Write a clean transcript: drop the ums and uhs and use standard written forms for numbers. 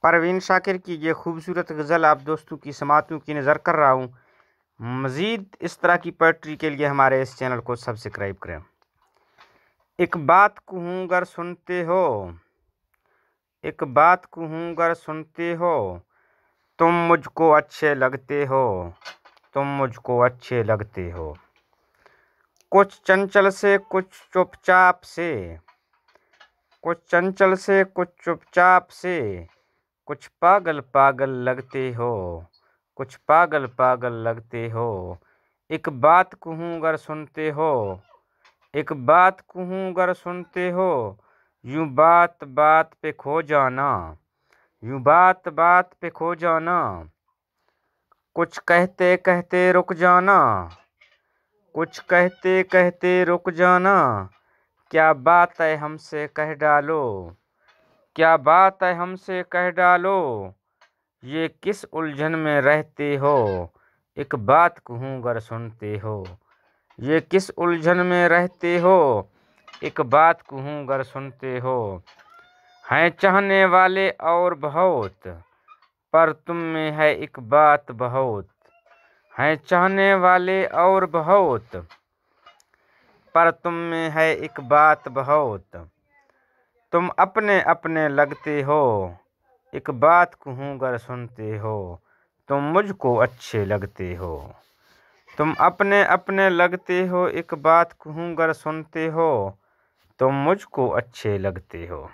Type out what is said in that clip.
परवीन शाकिर की ये खूबसूरत गज़ल आप दोस्तों की समातों की नज़र कर रहा हूँ। मज़ीद इस तरह की पोइट्री के लिए हमारे इस चैनल को सब्सक्राइब करें। एक बात कहूँ अगर सुनते हो, एक बात कहूँ अगर सुनते हो, तुम मुझको अच्छे लगते हो, तुम मुझको अच्छे लगते हो। कुछ चंचल से कुछ चुपचाप से, कुछ चंचल से कुछ चुपचाप से, कुछ पागल पागल लगते हो, कुछ पागल पागल लगते हो। एक बात कहूँ अगर सुनते हो, एक बात कहूँ अगर सुनते हो, यूं बात बात पे खो जाना, यूं बात बात पे खो जाना। कुछ कहते कहते रुक जाना, कुछ कहते कहते रुक जाना। क्या बात है हमसे कह डालो, क्या बात है हमसे कह डालो। ये किस उलझन में रहते हो, एक बात कहूँ अगर सुनते हो। ये किस उलझन में रहते हो, एक बात कहूँ अगर सुनते हो। हैं चाहने वाले और बहुत, पर तुम में है एक बात बहुत। हैं चाहने वाले और बहुत, पर तुम में है एक बात बहुत। तुम अपने अपने लगते हो, एक बात कहूँ अगर सुनते हो, तुम मुझको अच्छे लगते हो। तुम अपने अपने लगते हो, एक बात कहूँ अगर सुनते हो, तुम मुझको अच्छे लगते हो।